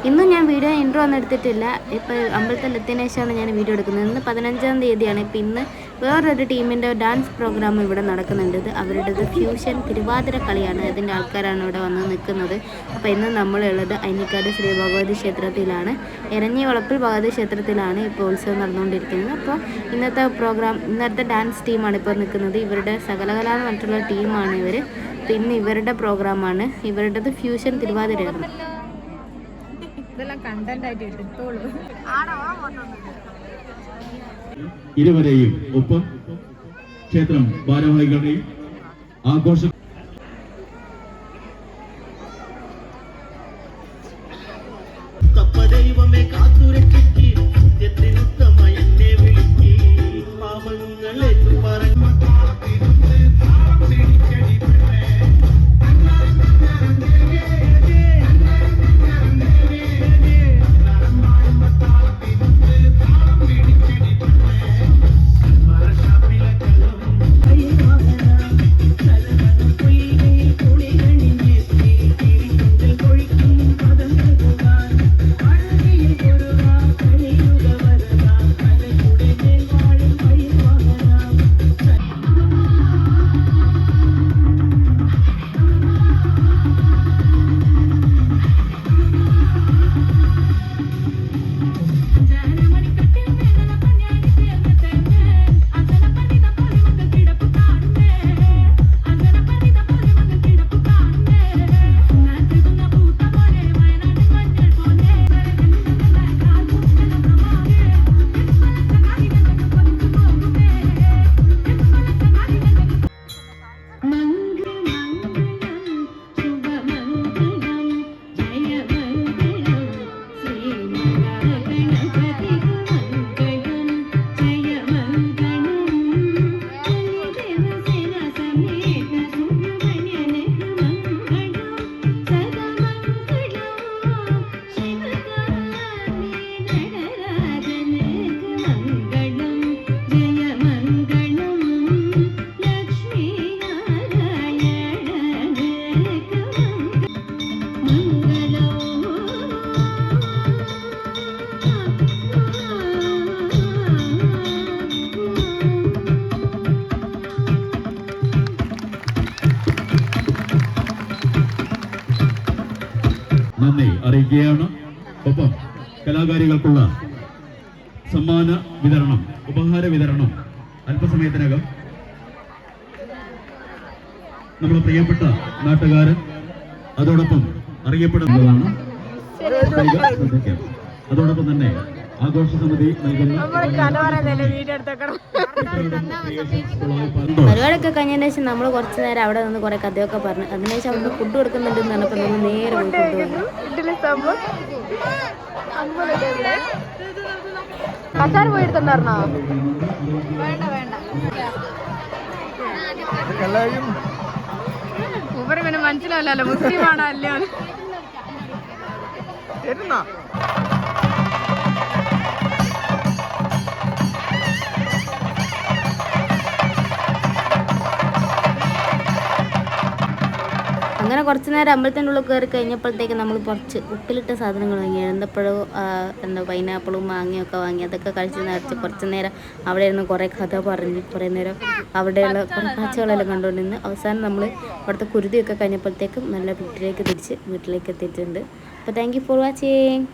ഇന്നും ഞാൻ video intro ഒന്നും എടുത്തിട്ടില്ല. ഇപ്പോൾ അമ്പലത്തിലെത്തിയതിനു ശേഷമാണ് ഞാൻ വീഡിയോ എടുക്കുന്നത്. ഇന്ന് 15-ാം തീയതിയാണ്. ഇപ്പം ഇന്ന് വേറൊരു ടീമിൻ്റെ ഡാൻസ് പ്രോഗ്രാം ഇവിടെ നടക്കുന്നുണ്ട്. അവരുടേത് ഫ്യൂഷൻ തിരുവാതിര കളിയാണ്. അതിൻ്റെ ആൾക്കാരാണ് ഇവിടെ വന്ന് നിൽക്കുന്നത്. അപ്പോൾ ഇന്ന് നമ്മളുള്ളത് അയിനിക്കാട് ശ്രീ ഭഗവതി ക്ഷേത്രത്തിലാണ്. എരഞ്ഞിവളപ്പിൽ ഭഗവതി ക്ഷേത്രത്തിലാണ് ഇപ്പോൾ ഉത്സവം നടന്നുകൊണ്ടിരിക്കുന്നത്. അപ്പോൾ ഇന്നത്തെ ഡാൻസ് ടീമാണ് ഇപ്പോൾ നിൽക്കുന്നത്. ഇവരുടെ സകലകല എന്ന് പറഞ്ഞിട്ടുള്ള ടീമാണ് ഇവർ. പിന്നെ ഇവരുടെ പ്രോഗ്രാമാണ്. ഇവരുടേത് ഫ്യൂഷൻ തിരുവാതിരയാണ്. ഇരുവരെയും ഒപ്പം ക്ഷേത്രം ഭാരവാഹികളുടെയും ആഘോഷം ദൈവമേ കാത്തുരക്ഷയ്ക്ക് സത്യത്തിനുത്തമ എന്നെ വിളിക്ക് പാപങ്ങളെ പറഞ്ഞു നന്ദി അറിയിക്കുകയാണ്. ഒപ്പം കലാകാരികൾക്കുള്ള സമ്മാന വിതരണം, ഉപഹാര വിതരണം അല്പസമയത്തിനകം നമ്മുടെ പ്രിയപ്പെട്ട നാട്ടുകാരൻ അതോടൊപ്പം അറിയപ്പെടുന്നതാണ്. അതോടൊപ്പം തന്നെ ആഘോഷ സമിതി നൽകുന്ന പരിപാടിയൊക്കെ കഴിഞ്ഞതിന് ശേഷം നമ്മൾ കുറച്ച് നേരം അവിടെ നിന്ന് കുറെ കഥയൊക്കെ പറഞ്ഞു. അതിനുശേഷം അവിടെ ഫുഡ് കൊടുക്കുന്നുണ്ടെന്ന് പറഞ്ഞപ്പോൾ നമ്മൾ നേരെ കച്ചാർ പോയിരുന്നായിരുന്നോ? ഇവരെ പിന്നെ മനസ്സിലാവില്ലല്ലോ മുസ്ലിം ആണോ അല്ലയോ. അങ്ങനെ കുറച്ച് നേരം അമ്പലത്തിൻ്റെ ഉള്ളിൽ കയറി കഴിഞ്ഞപ്പോഴത്തേക്ക് നമ്മൾ കുറച്ച് ഉപ്പിലിട്ട സാധനങ്ങൾ വാങ്ങി. എന്തപ്പോഴും പൈനാപ്പിളും മാങ്ങയൊക്കെ വാങ്ങി. അതൊക്കെ കഴിച്ച് നിറച്ച് കുറച്ച് നേരം അവിടെ ഇരുന്ന് കുറേ കഥ പറഞ്ഞ് കുറേ നേരം അവിടെയുള്ള കുറേ കാഴ്ചകളെല്ലാം കണ്ടുകൊണ്ടിരുന്ന് അവസാനം നമ്മൾ അവിടുത്തെ കുരുതിയൊക്കെ കഴിഞ്ഞപ്പോഴത്തേക്കും നല്ല വീട്ടിലേക്ക് തിരിച്ച് വീട്ടിലേക്ക് എത്തിയിട്ടുണ്ട്. അപ്പോൾ താങ്ക് യു ഫോർ വാച്ചിങ്.